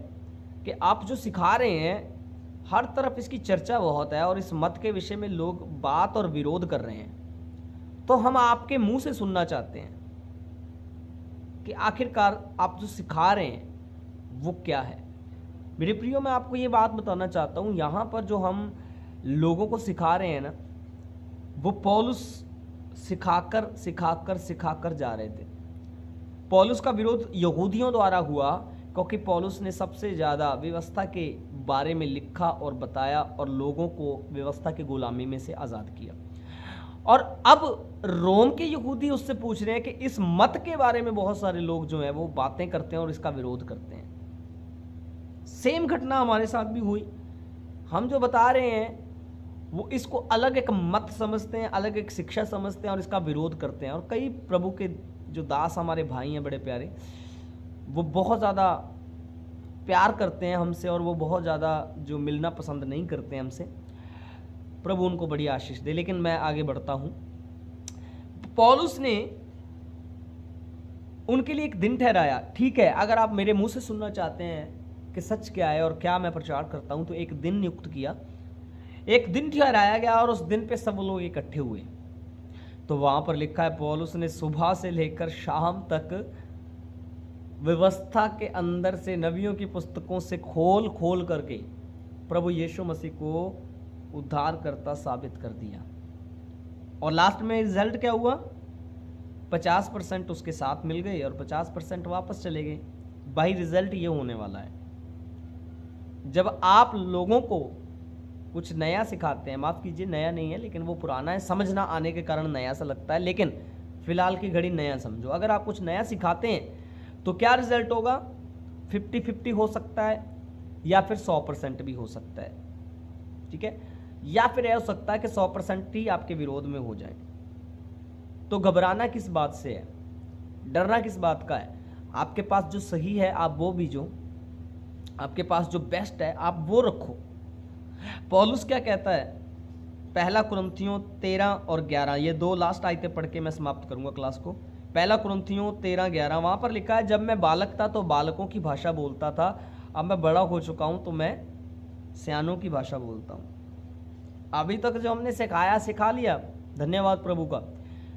कि आप जो सिखा रहे हैं हर तरफ इसकी चर्चा बहुत है और इस मत के विषय में लोग बात और विरोध कर रहे हैं। तो हम आपके मुंह से सुनना चाहते हैं कि आखिरकार आप जो सिखा रहे हैं वो क्या है। मेरे प्रियो, मैं आपको ये बात बताना चाहता हूँ, यहाँ पर जो हम लोगों को सिखा रहे हैं ना, वो पौलुस सिखाकर सिखाकर सिखाकर जा रहे थे। पौलुस का विरोध यहूदियों द्वारा हुआ क्योंकि पौलुस ने सबसे ज़्यादा व्यवस्था के बारे में लिखा और बताया और लोगों को व्यवस्था की गुलामी में से आज़ाद किया। और अब रोम के यहूदी उससे पूछ रहे हैं कि इस मत के बारे में बहुत सारे लोग जो हैं वो बातें करते हैं और इसका विरोध करते हैं। सेम घटना हमारे साथ भी हुई। हम जो बता रहे हैं वो इसको अलग एक मत समझते हैं, अलग एक शिक्षा समझते हैं और इसका विरोध करते हैं। और कई प्रभु के जो दास हमारे भाई हैं बड़े प्यारे, वो बहुत ज़्यादा प्यार करते हैं हमसे और वो बहुत ज़्यादा जो मिलना पसंद नहीं करते हैं हमसे। प्रभु उनको बड़ी आशीष दे। लेकिन मैं आगे बढ़ता हूँ। पौलुस ने उनके लिए एक दिन ठहराया। ठीक है, अगर आप मेरे मुंह से सुनना चाहते हैं कि सच क्या है और क्या मैं प्रचार करता हूँ, तो एक दिन नियुक्त किया, एक दिन ठहराया गया और उस दिन पे सब लोग इकट्ठे हुए। तो वहाँ पर लिखा है पौलुस ने सुबह से लेकर शाम तक व्यवस्था के अंदर से नबियों की पुस्तकों से खोल खोल करके प्रभु यीशु मसीह को उद्धार करता साबित कर दिया। और लास्ट में रिजल्ट क्या हुआ? 50% उसके साथ मिल गए और 50% वापस चले गए। भाई रिजल्ट ये होने वाला है, जब आप लोगों को कुछ नया सिखाते हैं, माफ़ कीजिए नया नहीं है लेकिन वो पुराना है, समझ ना आने के कारण नया सा लगता है, लेकिन फिलहाल की घड़ी नया समझो। अगर आप कुछ नया सिखाते हैं तो क्या रिजल्ट होगा? 50-50 हो सकता है या फिर 100% भी हो सकता है, ठीक है, या फिर यह हो सकता है कि 100% ही आपके विरोध में हो जाए। तो घबराना किस बात से है, डरना किस बात का है? आपके पास जो सही है आप वो बीजो, आपके पास जो बेस्ट है आप वो रखो। पौलुस क्या कहता है? पहला कुरिन्थियों 13 और 11, ये 2 लास्ट आयतें पढ़ के मैं समाप्त करूंगा क्लास को। पहला कुरिन्थियों 13-11, वहाँ पर लिखा है, जब मैं बालक था तो बालकों की भाषा बोलता था, अब मैं बड़ा हो चुका हूँ तो मैं सियानों की भाषा बोलता हूँ। अभी तक जो हमने सिखाया सिखा लिया, धन्यवाद प्रभु का,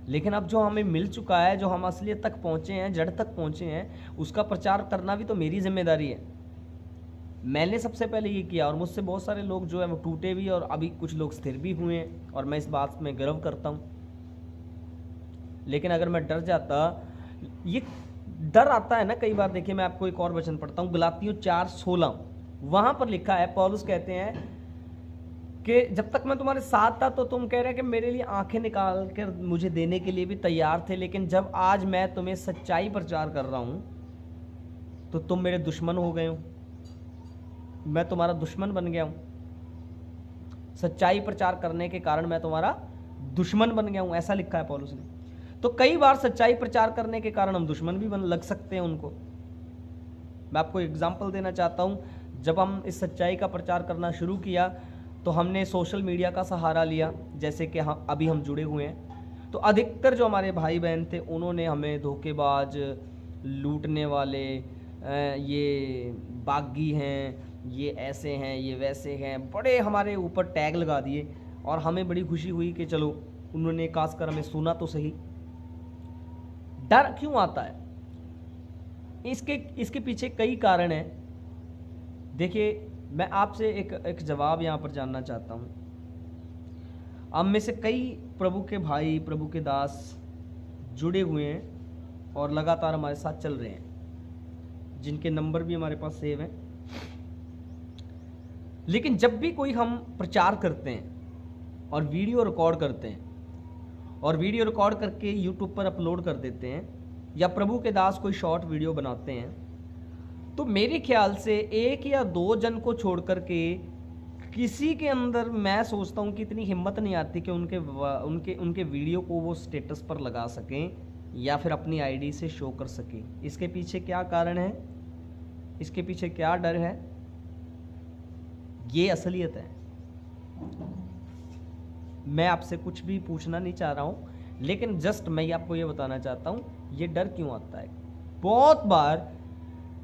लेकिन अब जो हमें मिल चुका है, जो हम असलियत तक पहुँचे हैं, जड़ तक पहुँचे हैं, उसका प्रचार करना भी तो मेरी जिम्मेदारी है। मैंने सबसे पहले ये किया और मुझसे बहुत सारे लोग जो है वो टूटे भी और अभी कुछ लोग स्थिर भी हुए हैं, और मैं इस बात में गर्व करता हूँ। लेकिन अगर मैं डर जाता, ये डर आता है ना कई बार। देखिए, मैं आपको एक और वचन पढ़ता हूँ, गलातियों 4:16, वहाँ पर लिखा है, पौलुस कहते हैं कि जब तक मैं तुम्हारे साथ था तो तुम कह रहे कि मेरे लिए आंखें निकाल कर मुझे देने के लिए भी तैयार थे, लेकिन जब आज मैं तुम्हें सच्चाई प्रचार कर रहा हूँ तो तुम मेरे दुश्मन हो गए हो, मैं तुम्हारा दुश्मन बन गया हूँ। सच्चाई प्रचार करने के कारण मैं तुम्हारा दुश्मन बन गया हूँ, ऐसा लिखा है पौलुस ने। तो कई बार सच्चाई प्रचार करने के कारण हम दुश्मन भी बन लग सकते हैं उनको। मैं आपको एग्जाम्पल देना चाहता हूँ, जब हम इस सच्चाई का प्रचार करना शुरू किया तो हमने सोशल मीडिया का सहारा लिया, जैसे कि अभी हम जुड़े हुए हैं। तो अधिकतर जो हमारे भाई बहन थे उन्होंने हमें धोखेबाज, लूटने वाले, ये बागी हैं, ये ऐसे हैं, ये वैसे हैं, बड़े हमारे ऊपर टैग लगा दिए, और हमें बड़ी खुशी हुई कि चलो उन्होंने खासकर हमें सुना तो सही। डर क्यों आता है? इसके पीछे कई कारण हैं। देखिए, मैं आपसे एक जवाब यहाँ पर जानना चाहता हूँ। हम में से कई प्रभु के भाई, प्रभु के दास जुड़े हुए हैं और लगातार हमारे साथ चल रहे हैं, जिनके नंबर भी हमारे पास सेव हैं। लेकिन जब भी कोई हम प्रचार करते हैं और वीडियो रिकॉर्ड करते हैं और वीडियो रिकॉर्ड करके यूट्यूब पर अपलोड कर देते हैं, या प्रभु के दास कोई शॉर्ट वीडियो बनाते हैं, तो मेरे ख्याल से 1 या 2 जन को छोड़ करके किसी के अंदर मैं सोचता हूँ कि इतनी हिम्मत नहीं आती कि उनके वीडियो को वो स्टेटस पर लगा सकें या फिर अपनी आईडी से शो कर सकें। इसके पीछे क्या कारण है? इसके पीछे क्या डर है? ये असलियत है। मैं आपसे कुछ भी पूछना नहीं चाह रहा हूँ, लेकिन जस्ट मैं आपको ये बताना चाहता हूँ ये डर क्यों आता है। बहुत बार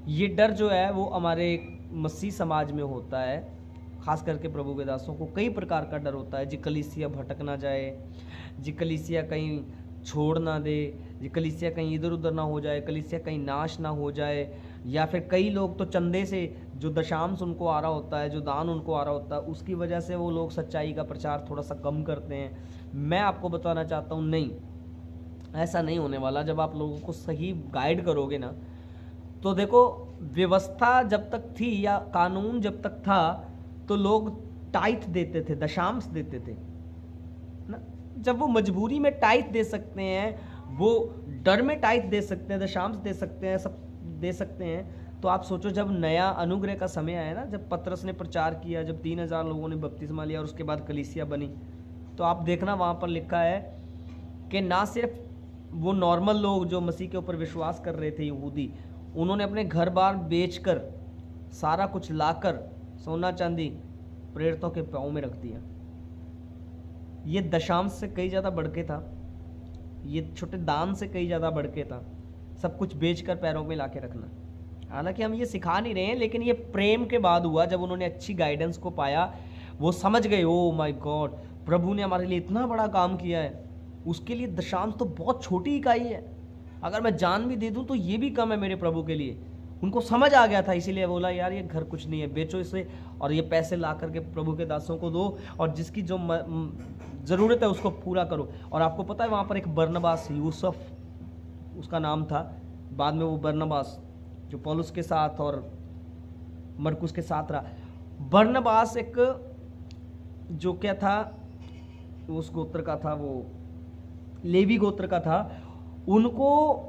ये डर जो है वो हमारे मसीह समाज में होता है, खास करके प्रभु के दासों को कई प्रकार का डर होता है। जी कलीसिया भटक ना जाए, जी कलीसिया कहीं छोड़ ना दे, जी कलीसिया कहीं इधर उधर ना हो जाए, कलीसिया कहीं नाश ना हो जाए, या फिर कई लोग तो चंदे से जो दशांश उनको आ रहा होता है, जो दान उनको आ रहा होता है, उसकी वजह से वो लोग सच्चाई का प्रचार थोड़ा सा कम करते हैं। मैं आपको बताना चाहता हूँ, नहीं, ऐसा नहीं होने वाला। जब आप लोगों को सही गाइड करोगे ना, तो देखो, व्यवस्था जब तक थी या कानून जब तक था तो लोग टाइथ देते थे, दशांश देते थे ना। जब वो मजबूरी में टाइथ दे सकते हैं, वो डर में टाइथ दे सकते हैं, दशांश दे सकते हैं, सब दे सकते हैं, तो आप सोचो जब नया अनुग्रह का समय आया ना, जब पतरस ने प्रचार किया, जब 3000 लोगों ने बपतिस्मा लिया और उसके बाद कलीसिया बनी, तो आप देखना वहाँ पर लिखा है कि ना सिर्फ वो नॉर्मल लोग जो मसीह के ऊपर विश्वास कर रहे थे, यहूदी, उन्होंने अपने घर बार बेचकर सारा कुछ लाकर सोना चांदी प्रेरितों के पाँव में रख दिया। ये दशांश से कई ज़्यादा बढ़ के था, ये छोटे दान से कई ज़्यादा बढ़ के था, सब कुछ बेचकर पैरों में लाके रखना। हालांकि हम ये सिखा नहीं रहे हैं, लेकिन ये प्रेम के बाद हुआ। जब उन्होंने अच्छी गाइडेंस को पाया, वो समझ गए, ओ माय गॉड, प्रभु ने हमारे लिए इतना बड़ा काम किया है, उसके लिए दशांश तो बहुत छोटी इकाई है, अगर मैं जान भी दे दूं तो ये भी कम है मेरे प्रभु के लिए। उनको समझ आ गया था, इसीलिए बोला यार ये घर कुछ नहीं है, बेचो इसे और ये पैसे ला करके प्रभु के दासों को दो, और जिसकी जो ज़रूरत है उसको पूरा करो। और आपको पता है वहाँ पर एक बरनबास, यूसुफ उसका नाम था, बाद में वो बरनबास जो पौलुस के साथ और मरकुस के साथ रहा। बरनबास एक जो क्या था, उस गोत्र का था, वो लेवी गोत्र का था। उनको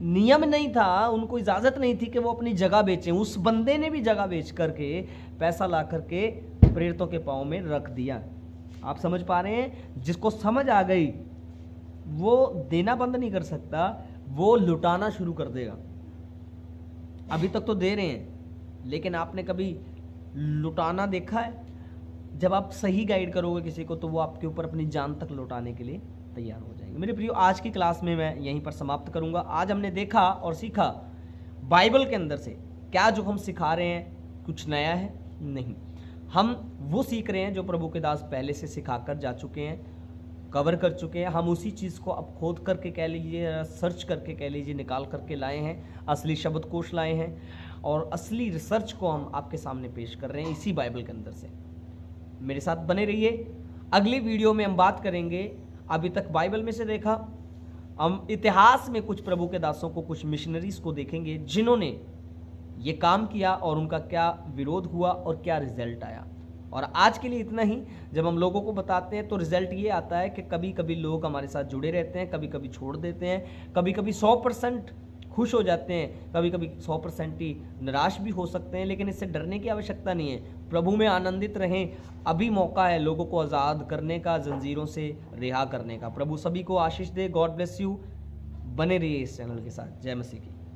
नियम नहीं था, उनको इजाज़त नहीं थी कि वो अपनी जगह बेचें। उस बंदे ने भी जगह बेच करके पैसा ला करके प्रेरितों के पाँव में रख दिया। आप समझ पा रहे हैं? जिसको समझ आ गई वो देना बंद नहीं कर सकता, वो लुटाना शुरू कर देगा। अभी तक तो दे रहे हैं, लेकिन आपने कभी लुटाना देखा है? जब आप सही गाइड करोगे किसी को तो वो आपके ऊपर अपनी जान तक लौटाने के लिए तैयार हो जाएंगे। मेरे प्रियो, आज की क्लास में मैं यहीं पर समाप्त करूंगा। आज हमने देखा और सीखा बाइबल के अंदर से क्या जो हम सिखा रहे हैं कुछ नया है नहीं, हम वो सीख रहे हैं जो प्रभु के दास पहले से सिखाकर जा चुके हैं, कवर कर चुके हैं। हम उसी चीज़ को अब खोद करके कह लीजिए, सर्च करके कह लीजिए, निकाल करके लाए हैं, असली शब्दकोश लाए हैं और असली रिसर्च को हम आपके सामने पेश कर रहे हैं इसी बाइबल के अंदर से। मेरे साथ बने रहिए। अगली वीडियो में हम बात करेंगे, अभी तक बाइबल में से देखा, हम इतिहास में कुछ प्रभु के दासों को, कुछ मिशनरीज को देखेंगे जिन्होंने ये काम किया और उनका क्या विरोध हुआ और क्या रिजल्ट आया। और आज के लिए इतना ही। जब हम लोगों को बताते हैं तो रिजल्ट ये आता है कि कभी कभी लोग हमारे साथ जुड़े रहते हैं, कभी कभी छोड़ देते हैं, कभी कभी 100% खुश हो जाते हैं, कभी कभी 100% ही निराश भी हो सकते हैं। लेकिन इससे डरने की आवश्यकता नहीं है। प्रभु में आनंदित रहें। अभी मौका है लोगों को आज़ाद करने का, जंजीरों से रिहा करने का। प्रभु सभी को आशीष दे। God bless you. बने रहिए इस चैनल के साथ। जय मसीह की।